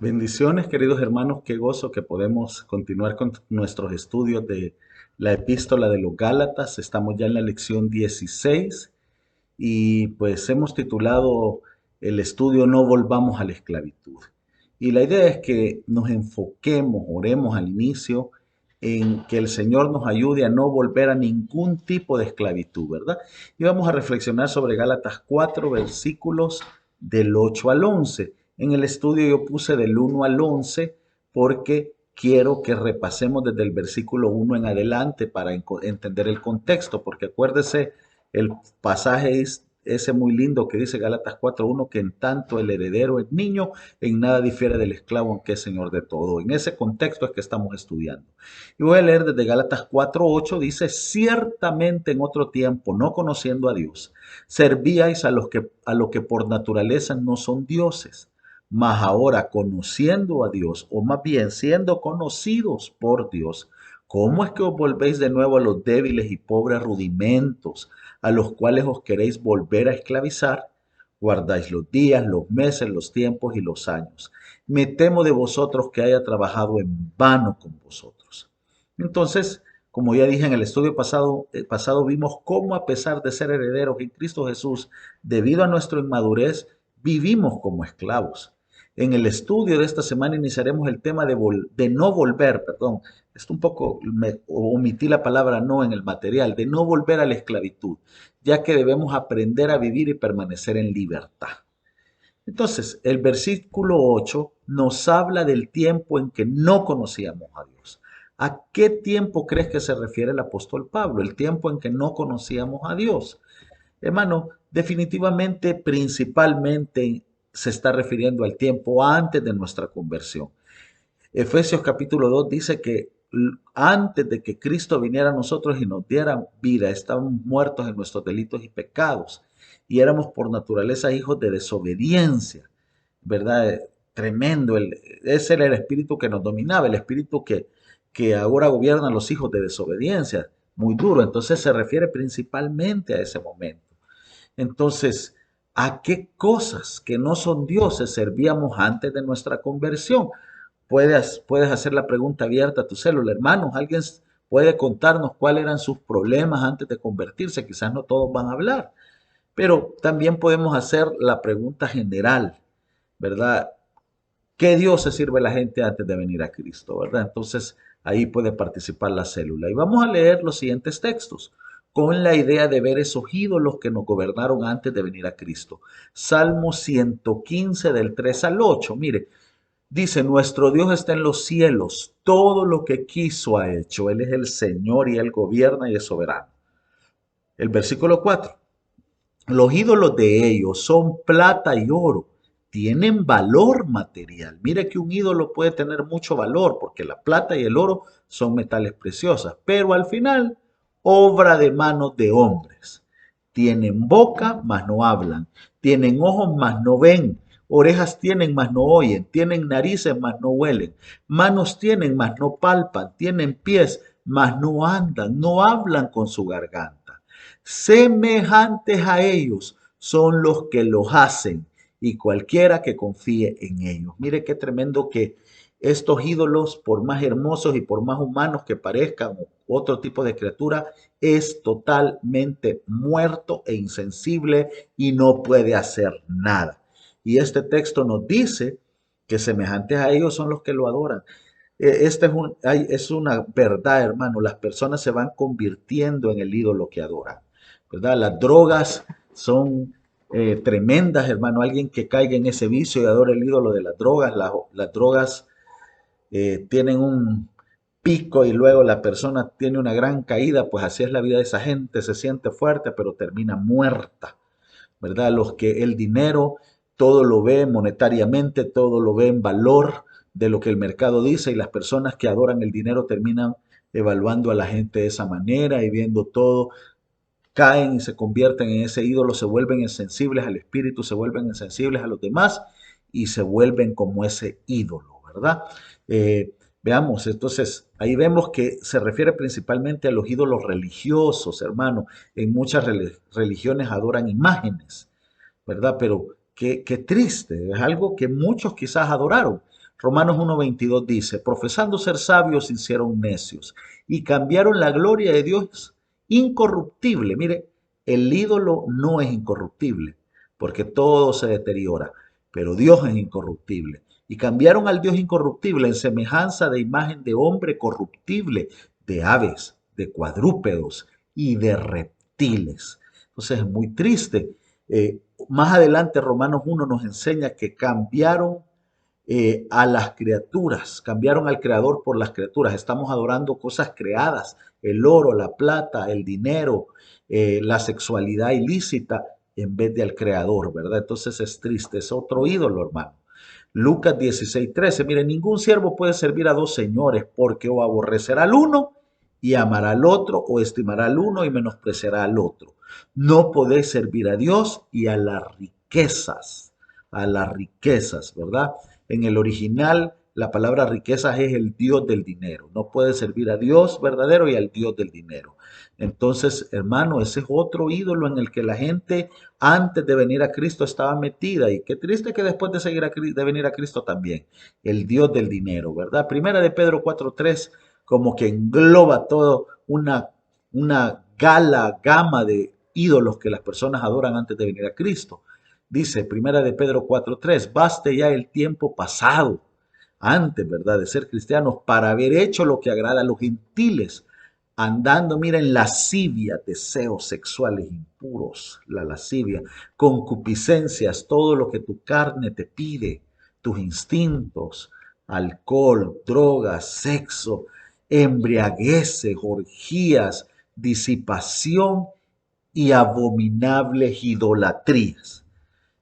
Bendiciones, queridos hermanos, qué gozo que podemos continuar con nuestros estudios de la epístola de los Gálatas. Estamos ya en la lección 16 y pues hemos titulado el estudio No volvamos a la esclavitud. Y la idea es que nos enfoquemos, oremos al inicio, en que el Señor nos ayude a no volver a ningún tipo de esclavitud, ¿verdad? Y vamos a reflexionar sobre Gálatas 4 versículos del 8 al 11. En el estudio yo puse del 1 al 11 porque quiero que repasemos desde el versículo 1 en adelante para entender el contexto, porque acuérdese el pasaje es ese muy lindo que dice Gálatas 4:1, que en tanto el heredero es niño, en nada difiere del esclavo, aunque es señor de todo. En ese contexto es que estamos estudiando. Y voy a leer desde Gálatas 4:8, dice, ciertamente en otro tiempo, no conociendo a Dios, servíais a lo que por naturaleza no son dioses, mas ahora conociendo a Dios, o más bien siendo conocidos por Dios, ¿cómo es que os volvéis de nuevo a los débiles y pobres rudimentos a los cuales os queréis volver a esclavizar? Guardáis los días, los meses, los tiempos y los años. Me temo de vosotros que haya trabajado en vano con vosotros. Entonces, como ya dije en el estudio pasado vimos cómo a pesar de ser herederos en Cristo Jesús, debido a nuestra inmadurez, vivimos como esclavos. En el estudio de esta semana iniciaremos el tema de no volver, perdón, esto un poco, omití la palabra no en el material, de no volver a la esclavitud, ya que debemos aprender a vivir y permanecer en libertad. Entonces, el versículo 8 nos habla del tiempo en que no conocíamos a Dios. ¿A qué tiempo crees que se refiere el apóstol Pablo? El tiempo en que no conocíamos a Dios. Hermano, definitivamente, principalmente se está refiriendo al tiempo antes de nuestra conversión. Efesios capítulo 2 dice que antes de que Cristo viniera a nosotros y nos diera vida, estábamos muertos en nuestros delitos y pecados y éramos por naturaleza hijos de desobediencia, ¿verdad? Tremendo, ese era el espíritu que nos dominaba, el espíritu que ahora gobierna a los hijos de desobediencia, muy duro, entonces se refiere principalmente a ese momento. Entonces, ¿a qué cosas que no son dioses servíamos antes de nuestra conversión? Puedes hacer la pregunta abierta a tu célula. Hermanos, ¿alguien puede contarnos cuáles eran sus problemas antes de convertirse? Quizás no todos van a hablar, pero también podemos hacer la pregunta general, ¿verdad? ¿Qué Dios se sirve la gente antes de venir a Cristo, verdad? Entonces ahí puede participar la célula. Y vamos a leer los siguientes textos con la idea de ver esos ídolos que nos gobernaron antes de venir a Cristo. Salmo 115 del 3 al 8. Mire, dice, nuestro Dios está en los cielos, todo lo que quiso ha hecho. Él es el Señor y Él gobierna y es soberano. El versículo 4. Los ídolos de ellos son plata y oro, tienen valor material. Mire que un ídolo puede tener mucho valor porque la plata y el oro son metales preciosos, pero al final, obra de manos de hombres. Tienen boca, mas no hablan. Tienen ojos, mas no ven. Orejas tienen, mas no oyen. Tienen narices, mas no huelen. Manos tienen, mas no palpan. Tienen pies, mas no andan. No hablan con su garganta. Semejantes a ellos son los que los hacen y cualquiera que confíe en ellos. Mire qué tremendo que estos ídolos, por más hermosos y por más humanos que parezcan, o otro tipo de criatura, es totalmente muerto e insensible y no puede hacer nada. Y este texto nos dice que semejantes a ellos son los que lo adoran. Esta es una verdad, hermano. Las personas se van convirtiendo en el ídolo que adoran, ¿verdad? Las drogas son tremendas, hermano. Alguien que caiga en ese vicio y adora el ídolo de las drogas, las drogas tienen un pico y luego la persona tiene una gran caída, pues así es la vida de esa gente, se siente fuerte, pero termina muerta, ¿verdad? Los que el dinero, todo lo ve monetariamente, todo lo ve en valor de lo que el mercado dice y las personas que adoran el dinero terminan evaluando a la gente de esa manera y viendo todo, caen y se convierten en ese ídolo, se vuelven insensibles al espíritu, se vuelven insensibles a los demás y se vuelven como ese ídolo, ¿verdad? Veamos, entonces ahí vemos que se refiere principalmente a los ídolos religiosos, hermano. En muchas religiones adoran imágenes, ¿verdad? Pero qué triste, es algo que muchos quizás adoraron. Romanos 1:22 dice, profesando ser sabios se hicieron necios y cambiaron la gloria de Dios incorruptible. Mire, el ídolo no es incorruptible porque todo se deteriora, pero Dios es incorruptible. Y cambiaron al Dios incorruptible en semejanza de imagen de hombre corruptible, de aves, de cuadrúpedos y de reptiles. Entonces es muy triste. Más adelante Romanos 1 nos enseña que cambiaron a las criaturas, cambiaron al creador por las criaturas. Estamos adorando cosas creadas, el oro, la plata, el dinero, la sexualidad ilícita, en vez de al creador, ¿verdad? Entonces es triste, es otro ídolo, hermano. Lucas 16:13, mire, ningún siervo puede servir a dos señores, porque o aborrecerá al uno y amará al otro, o estimará al uno y menospreciará al otro. No podéis servir a Dios y a las riquezas, ¿verdad? En el original, la palabra riquezas es el Dios del dinero. No puede servir a Dios verdadero y al Dios del dinero. Entonces, hermano, ese es otro ídolo en el que la gente antes de venir a Cristo estaba metida. Y qué triste que después de venir a Cristo también. El Dios del dinero, ¿verdad? Primera de Pedro 4:3 como que engloba todo una gama de ídolos que las personas adoran antes de venir a Cristo. Dice Primera de Pedro 4:3, baste ya el tiempo pasado, antes, ¿verdad?, de ser cristianos, para haber hecho lo que agrada a los gentiles, andando, mira, en lascivia, deseos sexuales impuros, la lascivia, concupiscencias, todo lo que tu carne te pide, tus instintos, alcohol, drogas, sexo, embriagueces, orgías, disipación y abominables idolatrías.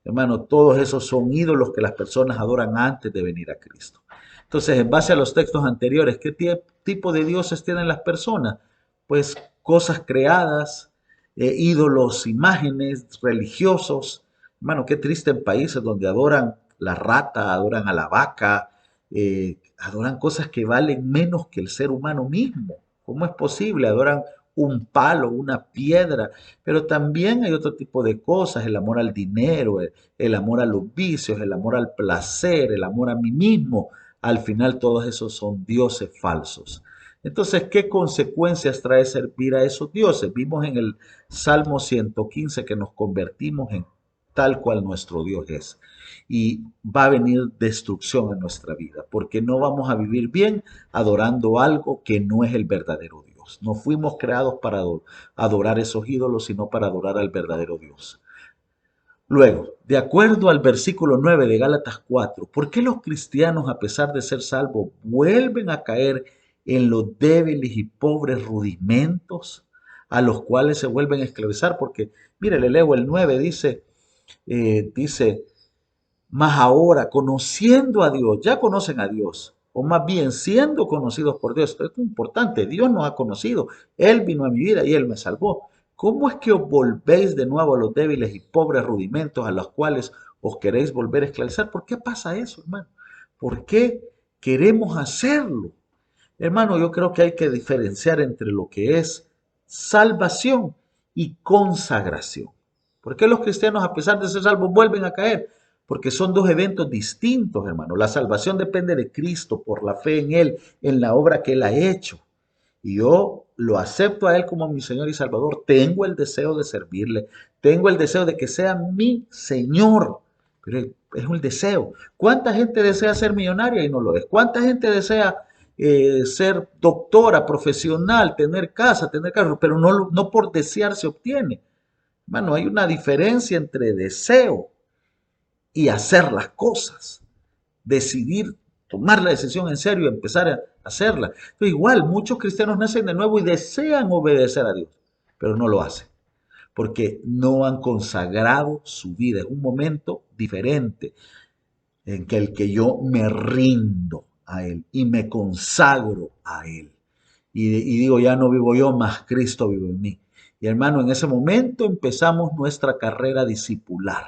Hermano, todos esos son ídolos que las personas adoran antes de venir a Cristo. Entonces, en base a los textos anteriores, ¿qué tipo de dioses tienen las personas? Pues cosas creadas, ídolos, imágenes religiosos. Hermano, qué triste en países donde adoran la rata, adoran a la vaca, adoran cosas que valen menos que el ser humano mismo. ¿Cómo es posible? Adoran un palo, una piedra, pero también hay otro tipo de cosas, el amor al dinero, el amor a los vicios, el amor al placer, el amor a mí mismo. Al final todos esos son dioses falsos. Entonces, ¿qué consecuencias trae servir a esos dioses? Vimos en el Salmo 115 que nos convertimos en tal cual nuestro Dios es. Y va a venir destrucción en nuestra vida, porque no vamos a vivir bien adorando algo que no es el verdadero Dios. No fuimos creados para adorar esos ídolos, sino para adorar al verdadero Dios. Luego, de acuerdo al versículo 9 de Gálatas 4, ¿por qué los cristianos, a pesar de ser salvos, vuelven a caer en los débiles y pobres rudimentos a los cuales se vuelven a esclavizar? Porque, mire, le leo el 9, dice, mas ahora, conociendo a Dios, ya conocen a Dios, o más bien siendo conocidos por Dios. Esto es importante, Dios nos ha conocido, Él vino a mi vida y Él me salvó. ¿Cómo es que os volvéis de nuevo a los débiles y pobres rudimentos a los cuales os queréis volver a esclavizar? ¿Por qué pasa eso, hermano? ¿Por qué queremos hacerlo? Hermano, yo creo que hay que diferenciar entre lo que es salvación y consagración. ¿Por qué los cristianos, a pesar de ser salvos, vuelven a caer? Porque son dos eventos distintos, hermano. La salvación depende de Cristo por la fe en Él, en la obra que Él ha hecho. Y yo lo acepto a Él como mi Señor y Salvador. Tengo el deseo de servirle. Tengo el deseo de que sea mi Señor. Pero es un deseo. ¿Cuánta gente desea ser millonaria y no lo es? ¿Cuánta gente desea ser doctora, profesional, tener casa, tener carro? Pero no por desear se obtiene. Hermano, hay una diferencia entre deseo y hacer las cosas, decidir, tomar la decisión en serio y empezar a hacerla. Entonces, igual, muchos cristianos nacen de nuevo y desean obedecer a Dios, pero no lo hacen, porque no han consagrado su vida. Es un momento diferente en que el que yo me rindo a Él y me consagro a Él. Y digo, ya no vivo yo, más Cristo vive en mí. Y hermano, en ese momento empezamos nuestra carrera discipular.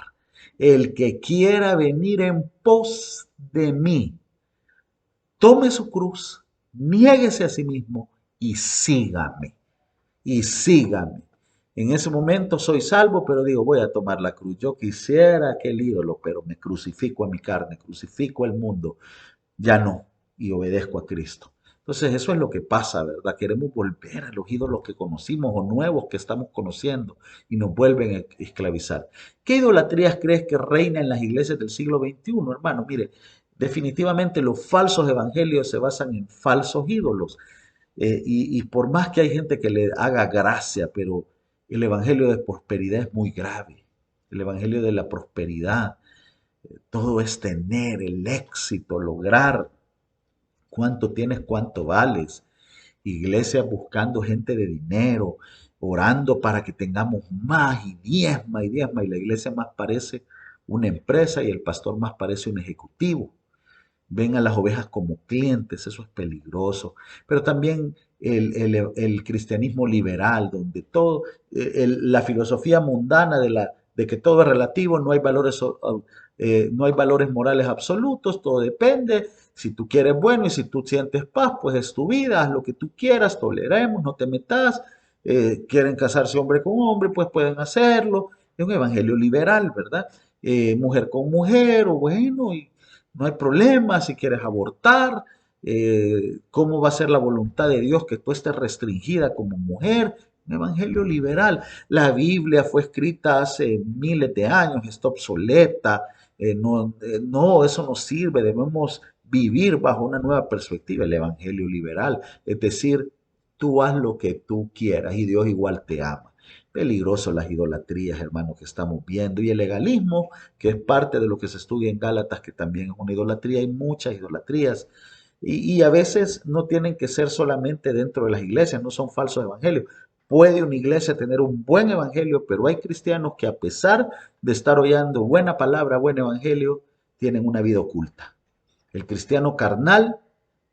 El que quiera venir en pos de mí, tome su cruz, niéguese a sí mismo y sígame. Y sígame. En ese momento soy salvo, pero digo, voy a tomar la cruz. Yo quisiera aquel ídolo, pero me crucifico a mi carne, crucifico el mundo. ya no, y obedezco a Cristo. Entonces eso es lo que pasa, ¿verdad? Queremos volver a los ídolos que conocimos o nuevos que estamos conociendo y nos vuelven a esclavizar. ¿Qué idolatrías crees que reina en las iglesias del siglo XXI, hermano? Mire, definitivamente los falsos evangelios se basan en falsos ídolos. Y por más que hay gente que le haga gracia, pero el evangelio de prosperidad es muy grave. El evangelio de la prosperidad, todo es tener el éxito, lograr cuánto tienes, cuánto vales. Iglesias buscando gente de dinero, orando para que tengamos más y diezma, y la iglesia más parece una empresa y el pastor más parece un ejecutivo. Ven a las ovejas como clientes, eso es peligroso. Pero también el cristianismo liberal, donde todo, la filosofía mundana de que todo es relativo, no hay valores, no hay valores morales absolutos, todo depende. Si tú quieres bueno y si tú sientes paz, pues es tu vida, haz lo que tú quieras, toleremos, no te metas. Quieren casarse hombre con hombre, pues pueden hacerlo. Es un evangelio liberal, ¿verdad? Mujer con mujer, o bueno, y no hay problema si quieres abortar. ¿Cómo va a ser la voluntad de Dios que tú estés restringida como mujer? Un evangelio liberal. La Biblia fue escrita hace miles de años, está obsoleta. No, eso no sirve. Debemos vivir bajo una nueva perspectiva, el evangelio liberal. Es decir, tú haz lo que tú quieras y Dios igual te ama. Peligroso las idolatrías, hermanos, que estamos viendo. Y el legalismo, que es parte de lo que se estudia en Gálatas, que también es una idolatría. Hay muchas idolatrías. Y a veces no tienen que ser solamente dentro de las iglesias, no son falsos evangelios. Puede una iglesia tener un buen evangelio, pero hay cristianos que a pesar de estar oyendo buena palabra, buen evangelio, tienen una vida oculta. El cristiano carnal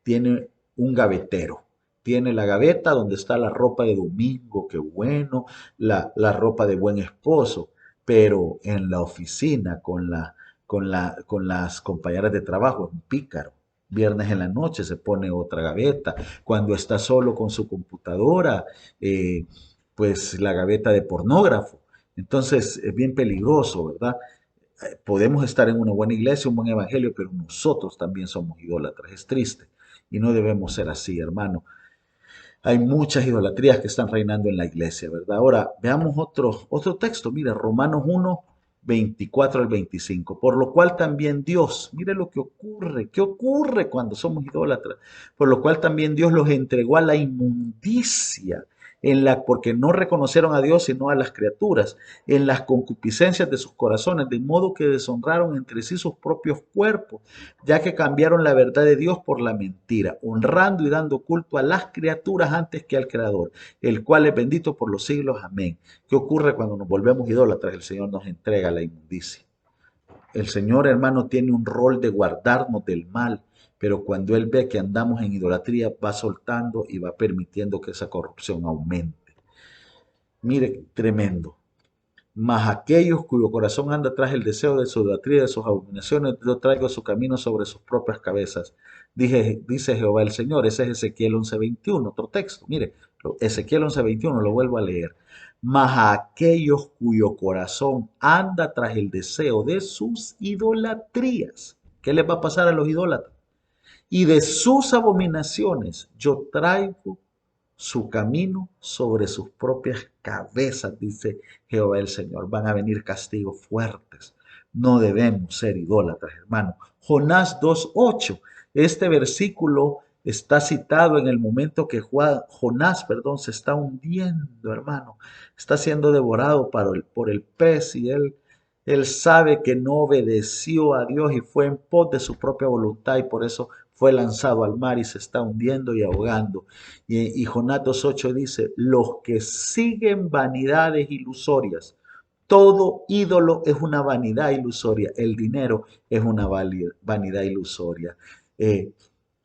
tiene un gavetero. Tiene la gaveta donde está la ropa de domingo, qué bueno, la ropa de buen esposo, pero en la oficina con las compañeras de trabajo es un pícaro. Viernes en la noche se pone otra gaveta. Cuando está solo con su computadora, eh, pues la gaveta de pornógrafo. Entonces es bien peligroso, ¿verdad? Podemos estar en una buena iglesia, un buen evangelio, pero nosotros también somos idólatras. Es triste y no debemos ser así, hermano. Hay muchas idolatrías que están reinando en la iglesia, ¿verdad? Ahora, veamos otro texto. Mire, Romanos 1, 24 al 25. Por lo cual también Dios, mire lo que ocurre. ¿Qué ocurre cuando somos idólatras? Por lo cual también Dios los entregó a la inmundicia porque no reconocieron a Dios sino a las criaturas, en las concupiscencias de sus corazones, de modo que deshonraron entre sí sus propios cuerpos, ya que cambiaron la verdad de Dios por la mentira, honrando y dando culto a las criaturas antes que al Creador, el cual es bendito por los siglos. Amén. ¿Qué ocurre cuando nos volvemos idólatras? El Señor nos entrega la inmundicia. El Señor, hermano, tiene un rol de guardarnos del mal, pero cuando Él ve que andamos en idolatría, va soltando y va permitiendo que esa corrupción aumente. Mire, tremendo. Mas aquellos cuyo corazón anda tras el deseo de su idolatría, de sus abominaciones, yo traigo su camino sobre sus propias cabezas. Dice Jehová el Señor. Ese es Ezequiel 11:21, otro texto. Mire, Ezequiel 11:21, lo vuelvo a leer. Mas a aquellos cuyo corazón anda tras el deseo de sus idolatrías. ¿Qué les va a pasar a los idólatras? Y de sus abominaciones, yo traigo su camino sobre sus propias cabezas, dice Jehová el Señor. Van a venir castigos fuertes. No debemos ser idólatras, hermano. Jonás 2:8. Este versículo está citado en el momento que Jonás, perdón, se está hundiendo, hermano. Está siendo devorado por el pez y él sabe que no obedeció a Dios y fue en pos de su propia voluntad y por eso fue lanzado al mar y se está hundiendo y ahogando. Y Jonás 2:8 dice, los que siguen vanidades ilusorias, todo ídolo es una vanidad ilusoria, el dinero es una vanidad ilusoria. Eh,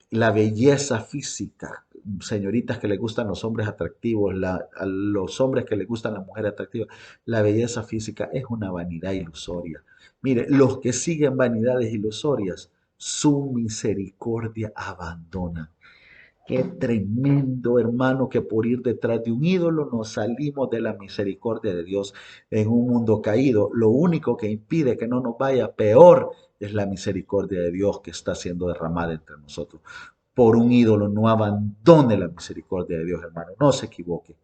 la belleza física, señoritas que les gustan los hombres atractivos, a los hombres que les gustan las mujeres atractivas, la belleza física es una vanidad ilusoria. Mire, los que siguen vanidades ilusorias, su misericordia abandonan. Qué tremendo, hermano, que por ir detrás de un ídolo nos salimos de la misericordia de Dios en un mundo caído. Lo único que impide que no nos vaya peor es la misericordia de Dios que está siendo derramada entre nosotros. Por un ídolo no abandone la misericordia de Dios, hermano, no se equivoque.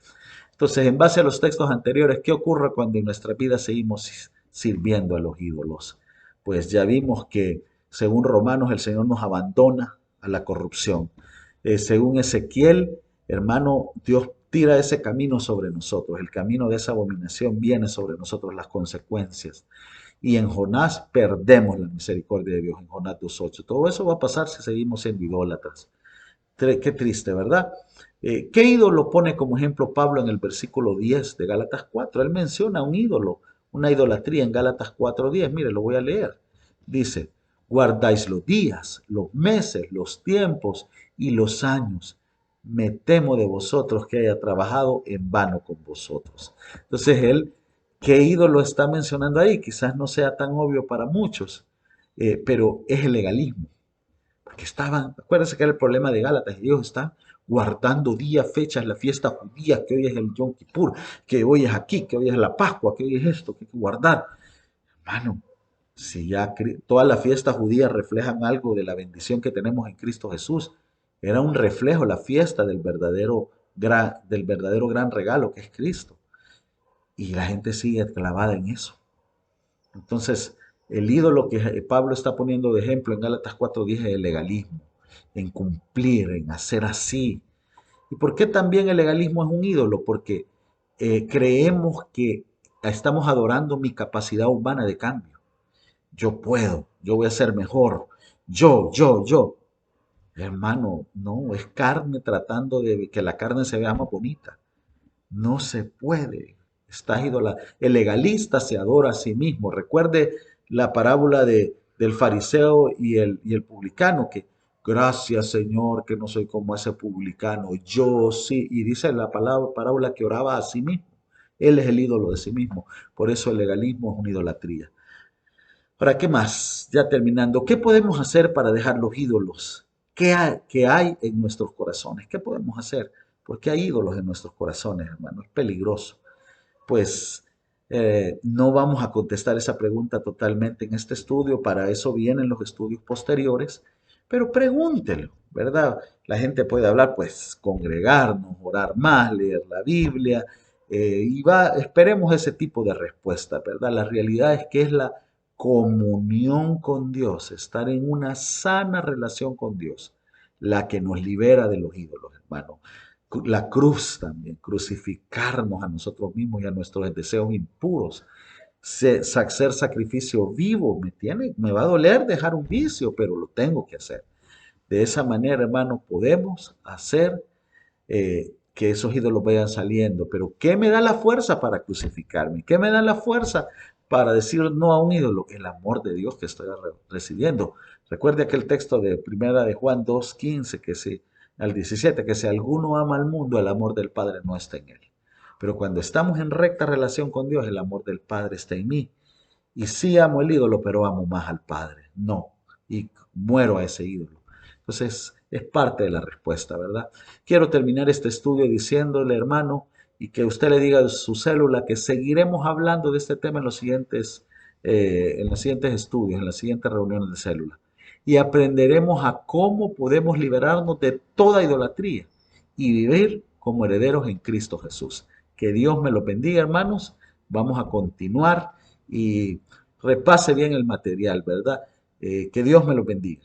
Entonces, en base a los textos anteriores, ¿qué ocurre cuando en nuestra vida seguimos sirviendo a los ídolos? Pues ya vimos que, según Romanos, el Señor nos abandona a la corrupción. Según Ezequiel, hermano, Dios tira ese camino sobre nosotros. El camino de esa abominación viene sobre nosotros, las consecuencias. Y en Jonás perdemos la misericordia de Dios, en Jonás 2.8. Todo eso va a pasar si seguimos siendo idólatras. Qué triste, ¿verdad? ¿Qué ídolo pone como ejemplo Pablo en el versículo 10 de Gálatas 4? Él menciona un ídolo, una idolatría en Gálatas 4:10. Mire, lo voy a leer. Dice, guardáis los días, los meses, los tiempos y los años. Me temo de vosotros que haya trabajado en vano con vosotros. Entonces él, ¿qué ídolo está mencionando ahí? Quizás no sea tan obvio para muchos, pero es el legalismo. Porque estaban, acuérdense que era el problema de Gálatas, y ellos están guardando días, fechas, la fiesta judía, que hoy es el Yom Kippur, que hoy es aquí, que hoy es la Pascua, que hoy es esto, que hay que guardar. Hermano, si ya todas las fiestas judías reflejan algo de la bendición que tenemos en Cristo Jesús, era un reflejo la fiesta del verdadero gran regalo que es Cristo. Y la gente sigue clavada en eso. Entonces, el ídolo que Pablo está poniendo de ejemplo en Gálatas 4:10 es el legalismo, en cumplir, en hacer así. ¿Y por qué también el legalismo es un ídolo? Porque creemos que estamos adorando mi capacidad humana de cambio. Yo puedo, yo voy a ser mejor, yo. Hermano, no, es carne tratando de que la carne se vea más bonita. No se puede. Estás El legalista se adora a sí mismo. Recuerde la parábola del fariseo y el publicano, que gracias Señor que no soy como ese publicano, yo sí. Y dice la parábola que oraba a sí mismo. Él es el ídolo de sí mismo. Por eso el legalismo es una idolatría. Ahora, ¿qué más? Ya terminando, ¿qué podemos hacer para dejar los ídolos? ¿Qué hay en nuestros corazones? ¿Qué podemos hacer? Porque hay ídolos en nuestros corazones, hermano. Es peligroso. Pues no vamos a contestar esa pregunta totalmente en este estudio. Para eso vienen los estudios posteriores. Pero pregúntelo, ¿verdad? La gente puede hablar, pues, congregarnos, orar más, leer la Biblia. Esperemos ese tipo de respuesta, ¿verdad? La realidad es que es la comunión con Dios, estar en una sana relación con Dios, la que nos libera de los ídolos, hermano. La cruz también, crucificarnos a nosotros mismos y a nuestros deseos impuros. Ser sacrificio vivo, me va a doler dejar un vicio, pero lo tengo que hacer. De esa manera, hermano, podemos hacer que esos ídolos vayan saliendo. Pero ¿qué me da la fuerza para crucificarme? ¿Qué me da la fuerza para decir no a un ídolo? El amor de Dios que estoy recibiendo. Recuerde aquel texto de Primera de Juan 2:15 al 17, que si alguno ama al mundo, el amor del Padre no está en él. Pero cuando estamos en recta relación con Dios, el amor del Padre está en mí. Y sí amo el ídolo, pero amo más al Padre. No. Y muero a ese ídolo. Entonces, es parte de la respuesta, ¿verdad? Quiero terminar este estudio diciéndole, hermano, y que usted le diga a su célula que seguiremos hablando de este tema en los siguientes estudios, en las siguientes reuniones de célula. Y aprenderemos a cómo podemos liberarnos de toda idolatría y vivir como herederos en Cristo Jesús. Que Dios me lo bendiga, hermanos. Vamos a continuar y repase bien el material, ¿verdad? Que Dios me lo bendiga.